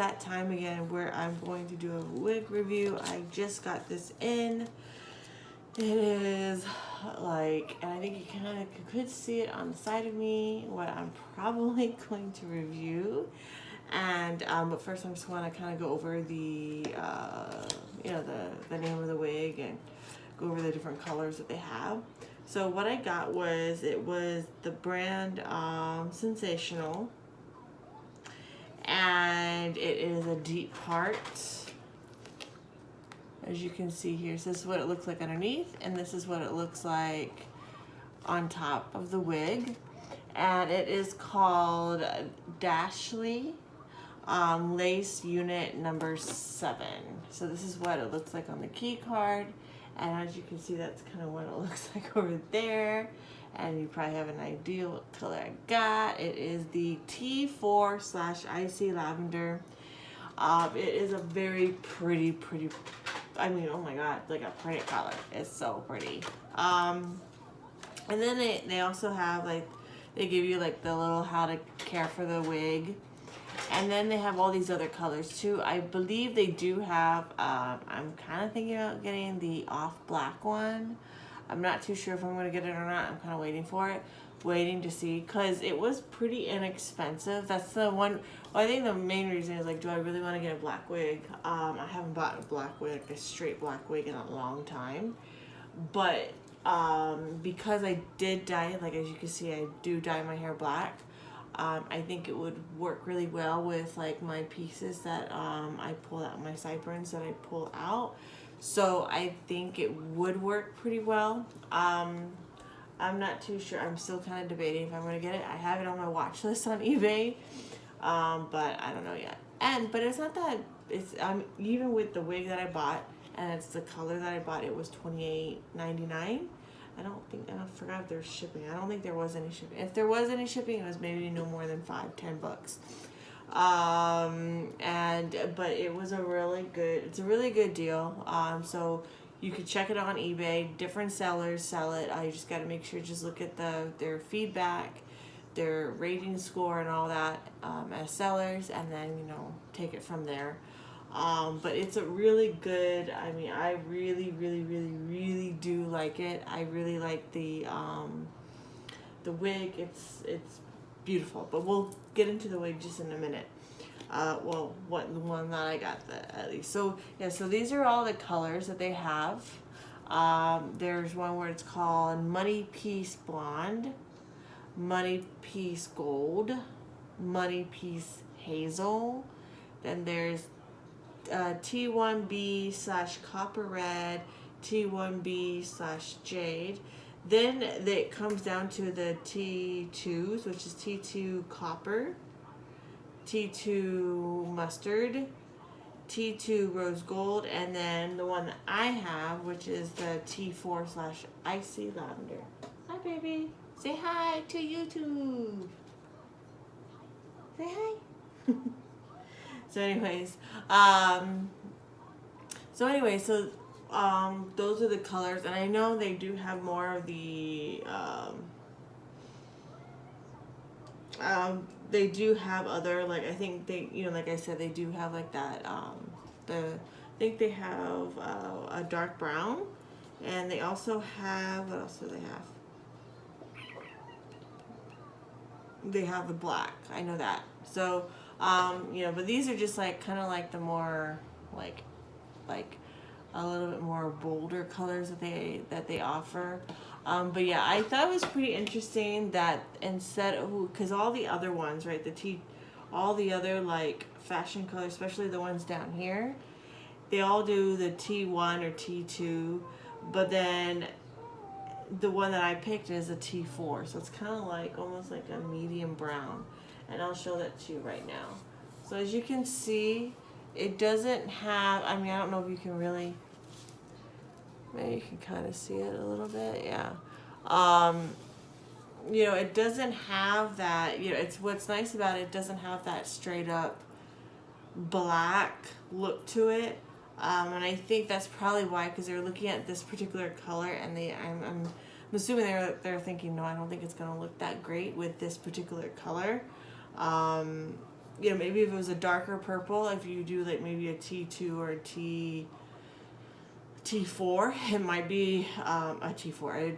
that time again where I'm going to do a wig review. I just got this in. It is like, and I think you kind of could see it on the side of me, what I'm probably going to review. And but first I just want to kind of go over the you know, the name of the wig and go over the different colors that they have. So what I got was, it was the brand Sensationnel, and it is a deep part. As you can see here, so this is what it looks like underneath, and this is what it looks like on top of the wig. And it is called Dashley Lace Unit number 7. So this is what it looks like on the key card, and as you can see, that's kind of what it looks like over there. And you probably have an idea what color I got. It is the T4/Icy Lavender. It is a very pretty, I mean, oh my god, like a pretty color. It's so pretty. And then they also have, like, they give you like the little how to care for the wig. And then they have all these other colors too. I believe they do have, I'm kind of thinking about getting the off black one. I'm not too sure if I'm going to get it or not. I'm kind of waiting for it. Waiting to see, because it was pretty inexpensive. That's the one. Well, I think the main reason is, like, do I really want to get a black wig? I haven't bought a black wig, a straight black wig, in a long time. But because I did dye it, like, as you can see, I do dye my hair black. I think it would work really well with, like, my pieces that I pull out, my sideburns that I pull out. So I think it would work pretty well. I'm not too sure. I'm still kind of debating if I'm going to get it. I have it on my watch list on eBay, but I don't know yet. But it's not that, it's even with the wig that I bought, and it's the color that I bought, it was $28.99. I forgot if there's shipping. I don't think there was any shipping. If there was any shipping, it was maybe no more than $5-10. But it was it's a really good deal. So you could check it on eBay. Different sellers sell it. You just got to make sure, just look at their feedback, their rating score, and all that as sellers, and then, you know, take it from there. But it's a really good, I mean, I really do like it. I really like the wig. It's beautiful, but we'll get into the wig just in a minute. Well, the one that I got, at least. So yeah, so these are all the colors that they have. There's one where it's called Money Piece Blonde, Money Piece Gold, Money Piece Hazel. Then there's T1B/Copper Red, T1B/Jade. Then it comes down to the T2s, which is T2 Copper, T2 Mustard, T2 Rose Gold, and then the one that I have, which is the T4/Icy Lavender. Hi, baby. Say hi to YouTube. Say hi. So anyways, those are the colors, and I know they do have more of the, they do have other, like, I think they, you know, like I said, they do have like that, I think they have a dark brown, and they also have, what else do they have? They have the black, I know that. So, you know, but these are just like kind of like the more like a little bit more bolder colors that they offer. But yeah, I thought it was pretty interesting that instead of, because all the other ones, right, all the other like fashion colors, especially the ones down here, they all do the T1 or T2, but then the one that I picked is a T4, so it's kind of like almost like a medium brown. And I'll show that to you right now. So as you can see, it doesn't have, I mean, I don't know if you can really, maybe you can kind of see it a little bit, yeah. You know, it doesn't have that, you know, it's what's nice about it, it doesn't have that straight up black look to it. And I think that's probably why, because they're looking at this particular color, and I'm assuming they're thinking, no, I don't think it's going to look that great with this particular color. you know, maybe if it was a darker purple, if you do like maybe a T2 or a T4, it might be a T4, a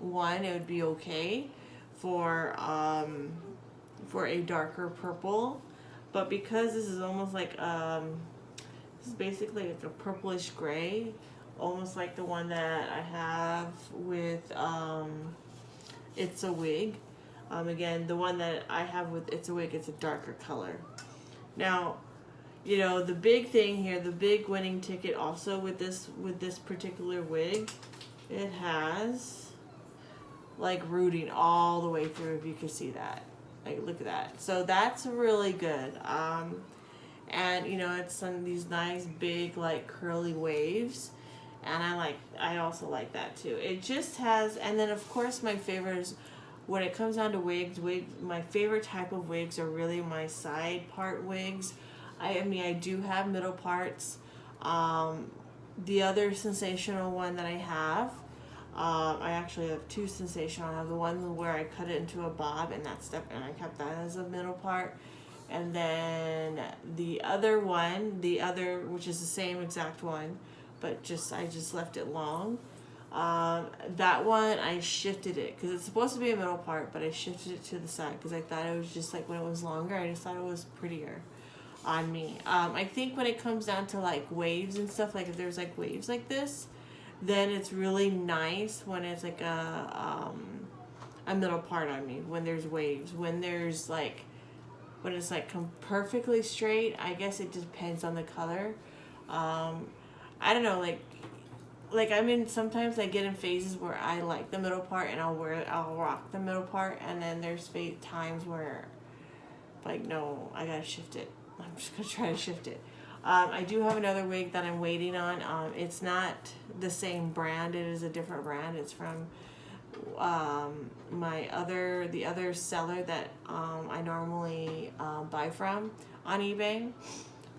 T1, it would be okay for a darker purple. But because this is almost like this is basically like a purplish gray, almost like the one that I have with It's a Wig. Again, the one that I have with It's a Wig, it's a darker color. Now, you know, the big thing here, the big winning ticket also with this particular wig, it has like rooting all the way through, if you can see that. Like, look at that. So that's really good. And you know, it's some of these nice big like curly waves, and I also like that too. It just has, and then of course my favorite is when it comes down to wigs, my favorite type of wigs are really my side part wigs. I mean, I do have middle parts. The other Sensational one that I have, I actually have two Sensational. I have the one where I cut it into a bob, and and I kept that as a middle part. And then the other one, which is the same exact one, but I just left it long. That one I shifted it because it's supposed to be a middle part, but I shifted it to the side because I thought it was just like when it was longer, I just thought it was prettier on me. I think when it comes down to like waves and stuff, like if there's like waves like this, then it's really nice when it's like a middle part on me, when there's waves. When it's like perfectly straight, I guess it depends on the color. I don't know, like I'm in, sometimes I get in phases where I like the middle part and I'll rock the middle part, and then there's times where like, no, I gotta shift it. I'm just gonna try to shift it. I do have another wig that I'm waiting on. It's not the same brand, it is a different brand. It's from the other seller that I normally buy from on eBay.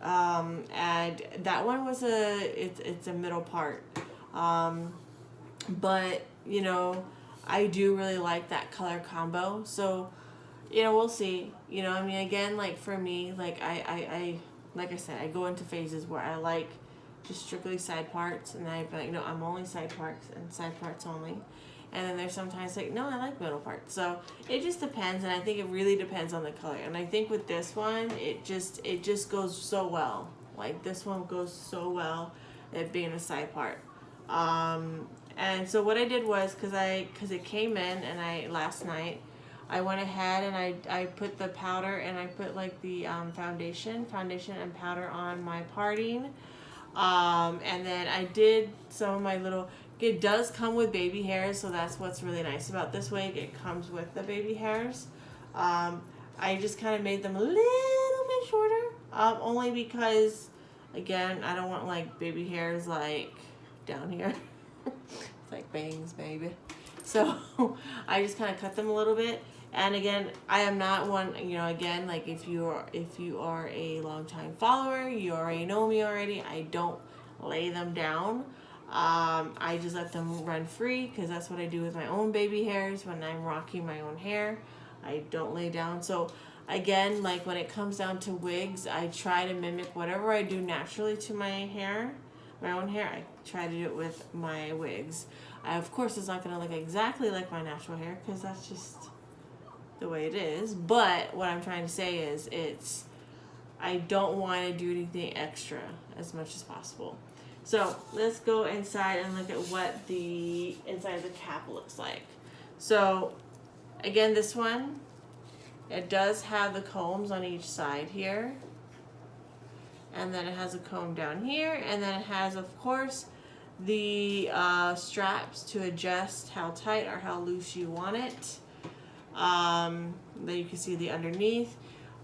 And that one was it's a middle part. But you know, I do really like that color combo. So, you know, we'll see. You know, I mean, again, like for me, like I like I said, I go into phases where I like just strictly side parts, and I'm like, no, I'm only side parts and side parts only. And then there's sometimes like, no, I like middle parts. So it just depends, and I think it really depends on the color. And I think with this one, it just goes so well. Like this one goes so well at being a side part. And so what I did was, cause it came in, and last night, I went ahead and I put the powder, and I put like the foundation and powder on my parting. And then I did some of my little, it does come with baby hairs, so that's what's really nice about this wig. It comes with the baby hairs. I just kind of made them a little bit shorter, only because, again, I don't want like baby hairs like down here. It's like bangs, baby. So I just kind of cut them a little bit. And again, I am not one, you know, again, like if you are a longtime follower, you already know me already. I don't lay them down. I just let them run free, because that's what I do with my own baby hairs when I'm rocking my own hair. I don't lay down. So again, like when it comes down to wigs, I try to mimic whatever I do naturally to my hair, my own hair. I try to do it with my wigs. Of course, it's not going to look exactly like my natural hair, because that's just the way it is. But what I'm trying to say is I don't want to do anything extra as much as possible. So let's go inside and look at what the inside of the cap looks like. So again, this one, it does have the combs on each side here, and then it has a comb down here, and then it has, of course, the straps to adjust how tight or how loose you want it. Then you can see the underneath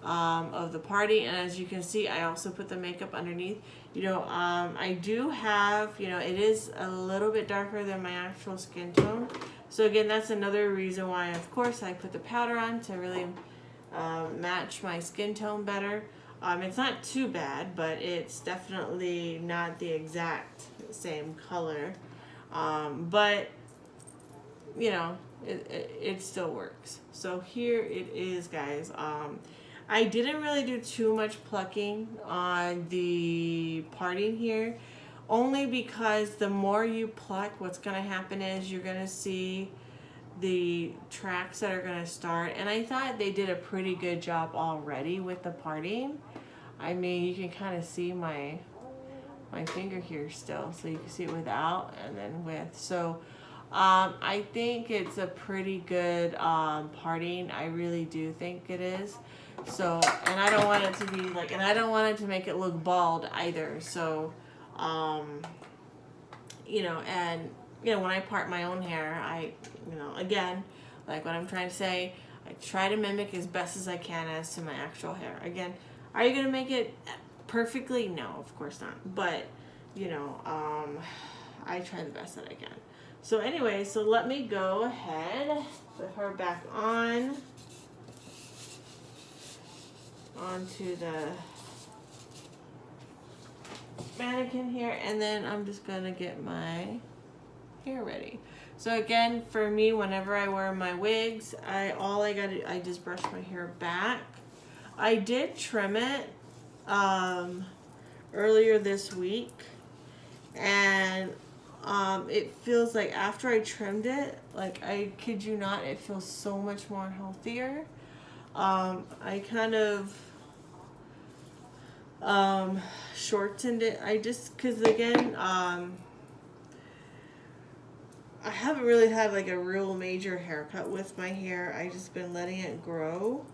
of the party, and as you can see, I also put the makeup underneath. You know, I do have, you know, it is a little bit darker than my actual skin tone. So again, that's another reason why, of course, I put the powder on to really match my skin tone better. It's not too bad, but it's definitely not the exact same color. But, you know, it still works. So here it is, guys. I didn't really do too much plucking on the parting here, only because the more you pluck, what's going to happen is you're going to see the tracks that are going to start. And I thought they did a pretty good job already with the parting. I mean, you can kind of see my finger here still, so you can see it without and then with. So I think it's a pretty good parting. I really do think it is. So, and I don't want it to be like, and I don't want it to make it look bald either. So, you know, and, you know, when I part my own hair, again, like what I'm trying to say, I try to mimic as best as I can as to my actual hair. Again, are you going to make it perfectly? No, of course not. But, you know, I try the best that I can. So anyway, so let me go ahead, put her back onto the mannequin here, and then I'm just gonna get my hair ready. So again, for me, whenever I wear my wigs, I just brush my hair back. I did trim it earlier this week, and it feels like after I trimmed it, like I kid you not, it feels so much more healthier. I kind of shortened it. Because again, I haven't really had like a real major haircut with my hair. I just been letting it grow.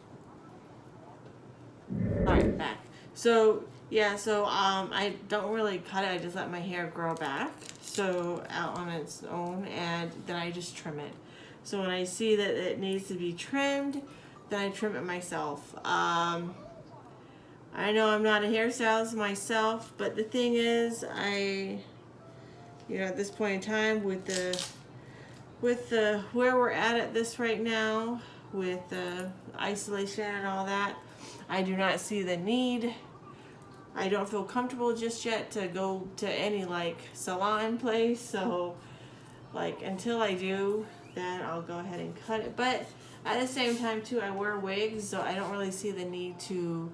Alright, back. So yeah, so I don't really cut it, I just let my hair grow back, so out on its own, and then I just trim it. So when I see that it needs to be trimmed, then I trim it myself. I know I'm not a hairstylist myself, but the thing is, at this point in time, with the where we're at this right now, with the isolation and all that, I do not see the need. I don't feel comfortable just yet to go to any like salon place. So like until I do, then I'll go ahead and cut it. But at the same time too, I wear wigs, so I don't really see the need to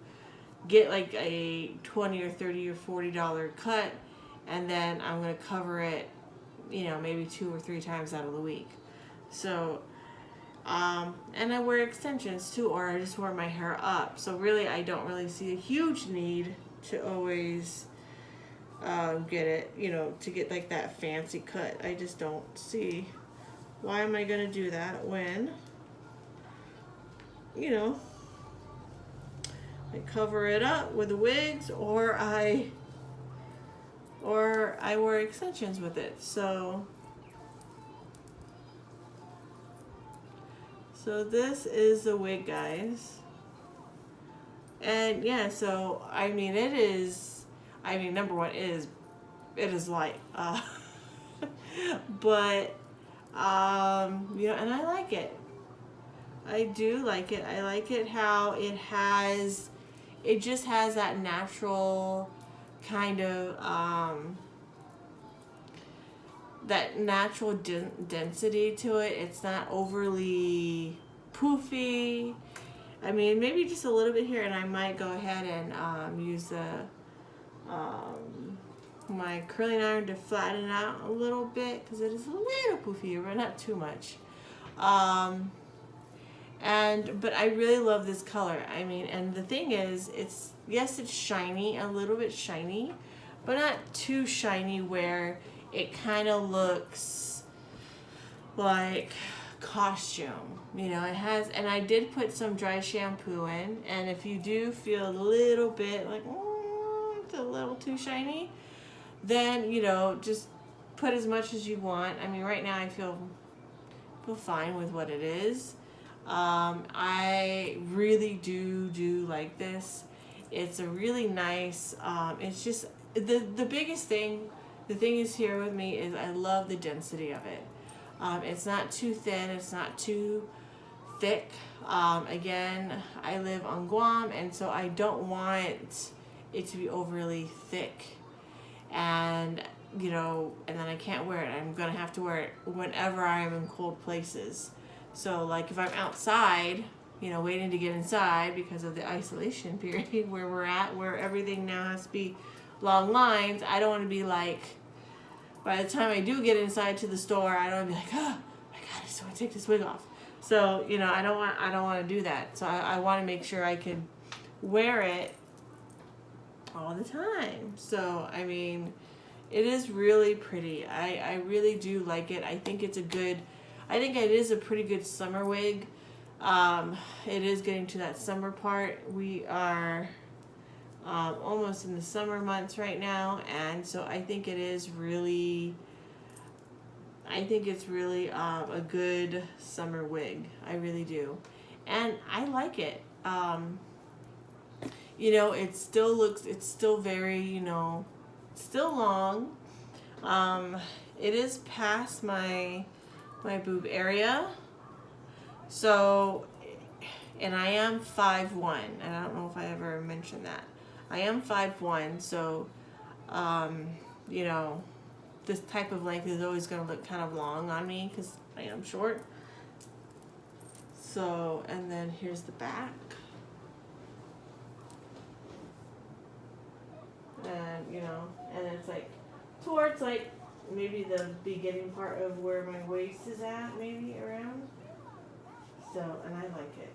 get like a $20 or $30 or $40 cut, and then I'm gonna cover it, maybe 2 or 3 times out of the week. So and I wear extensions too, or I just wear my hair up. So really, I don't really see a huge need to always get it, to get like that fancy cut. I just don't see why am I gonna do that when, I cover it up with the wigs, or I wear extensions with it. So this is the wig, guys. And yeah, so I mean, number one it is light, but and I like it. I do like it. I like it how it just has that natural kind of density to it. It's not overly poofy. I mean, maybe just a little bit here, and I might go ahead and use the my curling iron to flatten it out a little bit, because it is a little poofy, but not too much. But I really love this color. I mean, and the thing is, it's shiny, a little bit shiny, but not too shiny where it kind of looks like costume. It has, and I did put some dry shampoo in, and if you do feel a little bit like it's a little too shiny, then just put as much as you want. I mean, right now I feel fine with what it is. I really do like this. It's a really nice, it's just the biggest thing, the thing is here with me is I love the density of it. It's not too thin, it's not too thick. Again, I live on Guam, and so I don't want it to be overly thick, and and then I can't wear it. I'm gonna have to wear it whenever I am in cold places. So like if I'm outside, you know, waiting to get inside because of the isolation period where we're at, where everything now has to be long lines. I don't want to be like, by the time I do get inside to the store, I don't want to be like, oh my God, I just want to take this wig off. So, you know, I don't want to do that. So I want to make sure I can wear it all the time. So, I mean, it is really pretty. I really do like it. I think it is a pretty good summer wig. It is getting to that summer part. We are almost in the summer months right now, and so I think it's really a good summer wig. I really do, and I like it. You know, it's still very, you know, still long. It is past my boob area. So, and I am 5'1", and I don't know if I ever mentioned that. I am 5'1", so, you know, this type of length is always going to look kind of long on me because I am short. So, and then here's the back. And, you know, and it's like towards like maybe the beginning part of where my waist is at, maybe around. So, and I like it.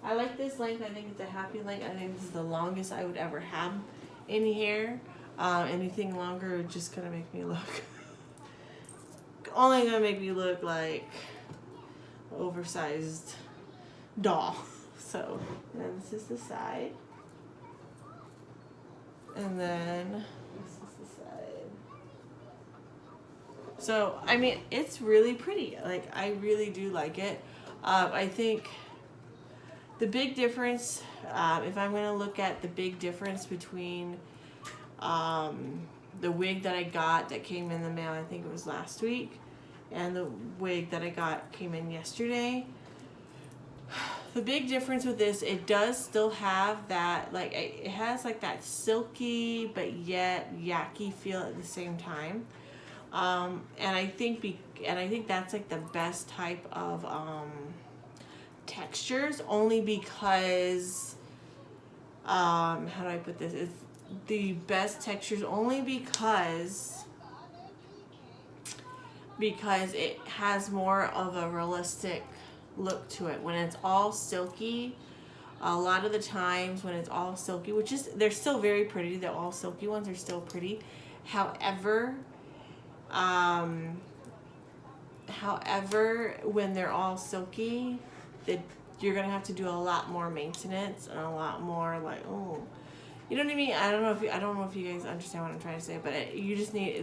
I like this length. I think it's a happy length. I think this is the longest I would ever have any hair. Anything longer would just gonna make me look only gonna make me look like an oversized doll. So, and then this is the side. And then this is the side. So, I mean, it's really pretty. Like, I really do like it. I think the big difference, if I'm going to look at the big difference between the wig that I got that came in the mail, I think it was last week, and the wig that I got came in yesterday. The big difference with this, it does still have that, like, it has like that silky but yet yucky feel at the same time. And I think that's like the best type of textures, only because how do I put this? It's the best textures only because it has more of a realistic look to it. When it's all silky, a lot of the times when it's all silky, which is, they're still very pretty, the all silky ones are still pretty. However, when they're all silky, you're gonna have to do a lot more maintenance and a lot more like, oh, you know what I mean? I don't know if you guys understand what I'm trying to say, but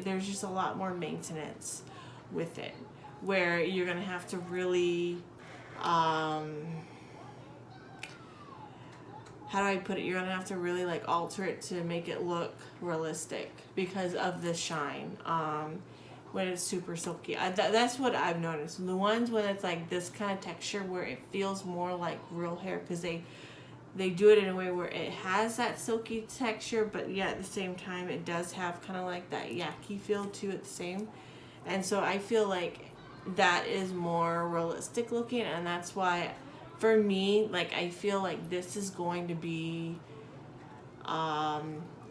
there's just a lot more maintenance with it, where you're gonna have to really, how do I put it? You're gonna have to really like alter it to make it look realistic because of the shine. When it's super silky, that's what I've noticed. The ones when it's like this kind of texture where it feels more like real hair, because they do it in a way where it has that silky texture, but yet at the same time it does have kind of like that yucky feel too at the same. And so I feel like that is more realistic looking, and that's why for me, like, I feel like this is going to be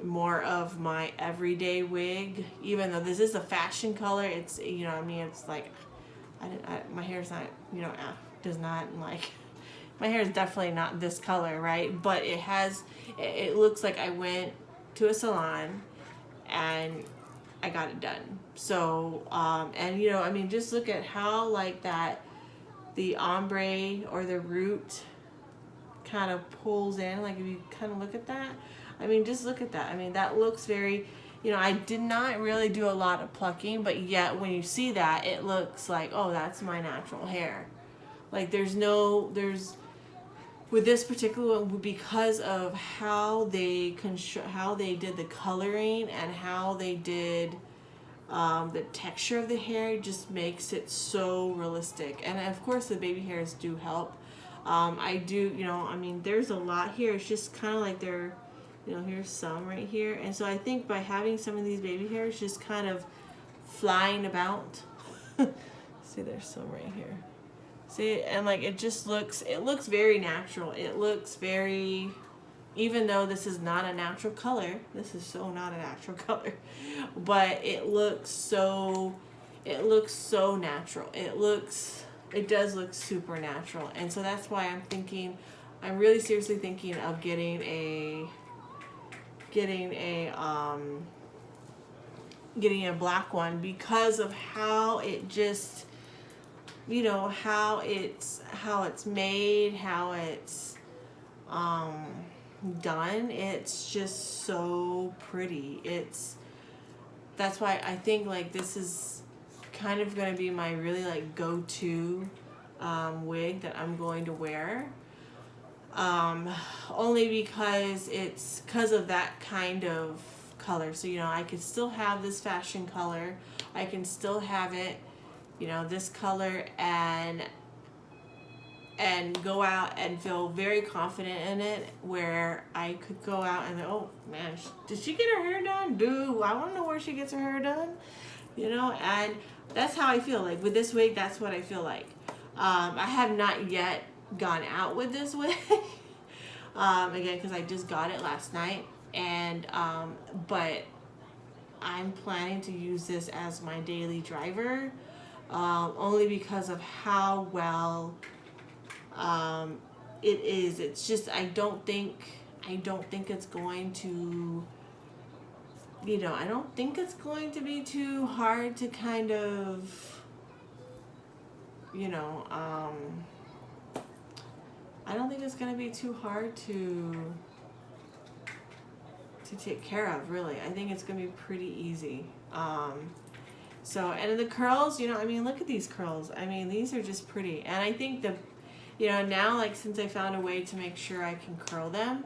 more of my everyday wig, even though this is a fashion color. It's, you know, I mean, it's like my hair's not, you know, does not, like, my hair is definitely not this color, right? But it looks like I went to a salon and I got it done. So, and, you know, I mean, just look at how, like, the ombre or the root kind of pulls in. Like, if you kind of look at that, I mean, just look at that. I mean, that looks very, you know, I did not really do a lot of plucking, but yet when you see that, it looks like, oh, that's my natural hair. Like, with this particular one, because of how they did the coloring and how they did the texture of the hair, just makes it so realistic. And of course the baby hairs do help. I do, you know, I mean, there's a lot here. It's just kind of like you know, here's some right here. And so I think by having some of these baby hairs just kind of flying about, see, there's some right here. See, and like it looks very natural. It looks very, even though this is not a natural color, this is so not a natural color, but it looks so natural. It does look super natural. And so that's why I'm really seriously thinking of getting a black one, because of how it just, you know, how it's made, how it's done. It's just so pretty. That's why I think like this is kind of going to be my really like go-to wig that I'm going to wear, only because of that kind of color. So, you know, I could still have this fashion color, I can still have it, you know, this color, and go out and feel very confident in it, where I could go out and, oh man, did she get her hair done? Dude, I want to know where she gets her hair done, you know. And that's how I feel like with this wig. That's what I feel like. I have not yet gone out with this wig again, because I just got it last night, and but I'm planning to use this as my daily driver, only because of how well it is. It's just, I don't think it's going to, you know, I don't think it's going to be too hard to kind of, you know, I don't think it's going to be too hard to take care of, really. I think it's going to be pretty easy. So, and the curls, you know, I mean, look at these curls. I mean, these are just pretty. And I think you know, now, like, since I found a way to make sure I can curl them,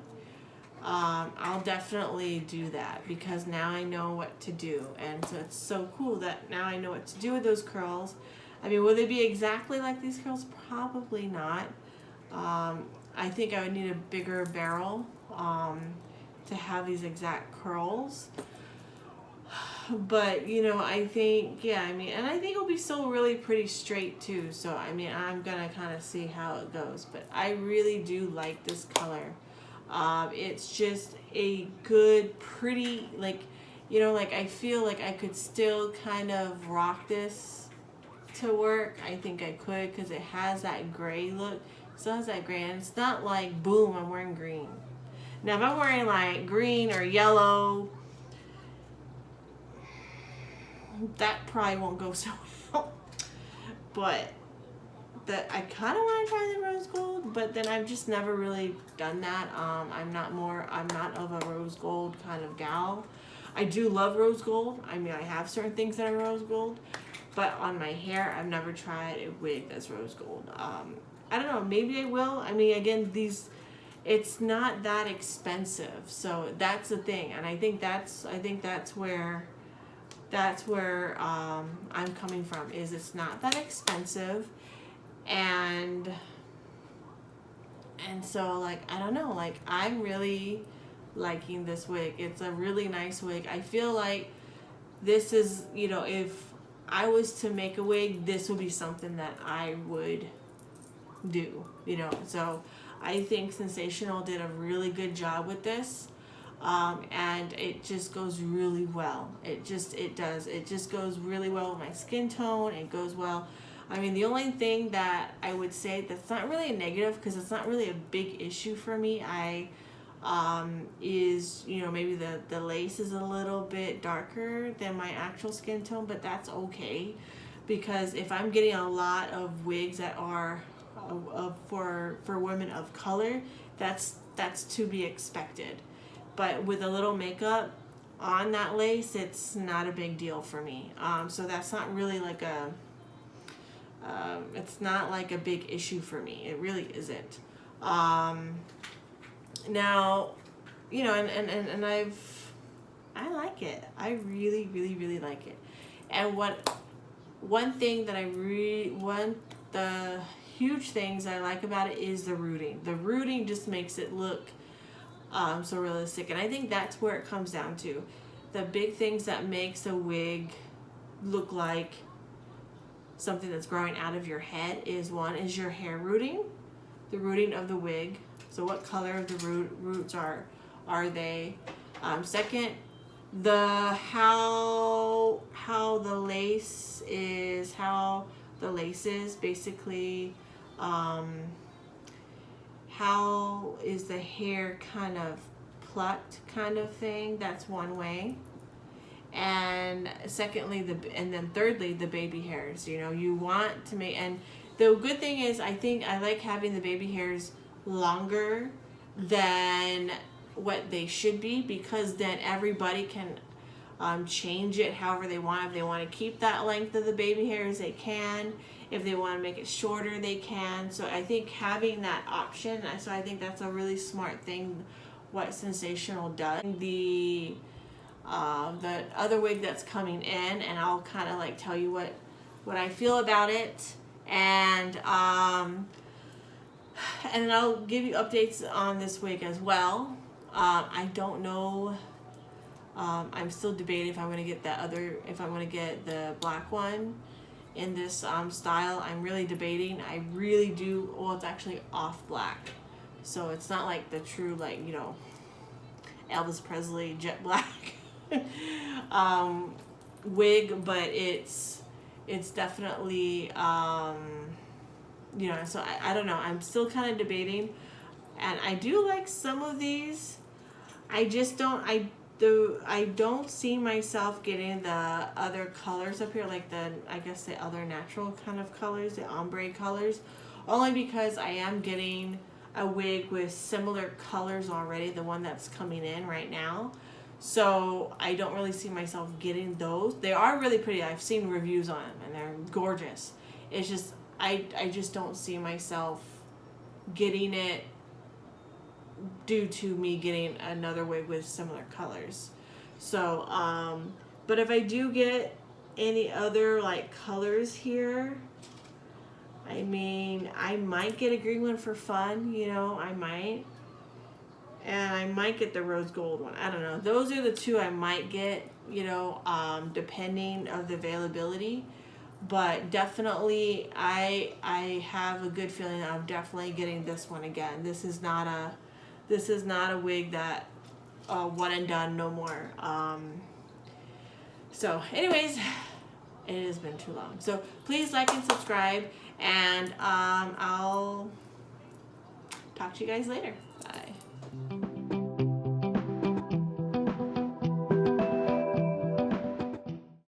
I'll definitely do that, because now I know what to do. And so it's so cool that now I know what to do with those curls. I mean, will they be exactly like these curls? Probably not. I think I would need a bigger barrel to have these exact curls. But, you know, I think, yeah, I mean, and I think it'll be still really pretty straight too. So, I mean, I'm gonna kind of see how it goes. But I really do like this color. It's just a good, pretty, like, you know, like, I feel like I could still kind of rock this to work. I think I could, because it has that gray look. It still has that gray, and it's not like, boom, I'm wearing green. Now, if I'm wearing like green or yellow, that probably won't go so well. But I kind of want to try the rose gold, but then I've just never really done that. I'm not of a rose gold kind of gal. I do love rose gold. I mean, I have certain things that are rose gold, but on my hair, I've never tried a wig that's rose gold. I don't know, maybe I will. I mean, again, it's not that expensive, so that's the thing. And I think that's where I'm coming from, is it's not that expensive, and so, like, I don't know, like, I'm really liking this wig. It's a really nice wig. I feel like this is, you know, if I was to make a wig, this would be something that I would do, you know. So I think Sensationnel did a really good job with this. And it just goes really well. It just goes really well with my skin tone. It goes well. I mean, the only thing that I would say that's not really a negative, because it's not really a big issue for me, is, you know, maybe the lace is a little bit darker than my actual skin tone, but that's okay, because if I'm getting a lot of wigs that are for women of color, that's to be expected. But with a little makeup on that lace, it's not a big deal for me. So that's not really like it's not like a big issue for me. It really isn't. Now, you know, and I like it. I really, really, really like it. And one thing that the huge things I like about it is the rooting. The rooting just makes it look so realistic, and I think that's where it comes down to. The big things that makes a wig look like something that's growing out of your head is one is your hair rooting, the rooting of the wig. So what color of the roots are they? Second, how the lace is, basically, how is the hair kind of plucked, kind of thing. That's one way. And secondly, and then thirdly, the baby hairs. You know, you want to make, and the good thing is, I think I like having the baby hairs longer than what they should be, because then everybody can change it however they want. If they want to keep that length of the baby hairs, they can. If they want to make it shorter, they can. So I think having that option, so I think that's a really smart thing what Sensationnel does. The other wig that's coming in, and I'll kind of like tell you what I feel about it, and then I'll give you updates on this wig as well. I don't know. I'm still debating if I'm gonna get if I'm gonna get the black one in this style. I'm really debating. I really do. Well, it's actually off black, so it's not like the true, like, you know, Elvis Presley jet black wig, but it's definitely you know. So I don't know. I'm still kind of debating, and I do like some of these. I just don't. I don't see myself getting the other colors up here, like I guess the other natural kind of colors, the ombre colors, only because I am getting a wig with similar colors already, the one that's coming in right now. So I don't really see myself getting those. They are really pretty. I've seen reviews on them and they're gorgeous. It's just, I just don't see myself getting it due to me getting another wig with similar colors. So, but if I do get any other like colors here, I mean, I might get a green one for fun, you know, I might. And I might get the rose gold one. I don't know. Those are the two I might get, you know, depending of the availability. But definitely, I have a good feeling that I'm definitely getting this one again. This is not a wig that one and done, no more. So anyways, it has been too long. So please like and subscribe, and I'll talk to you guys later. Bye.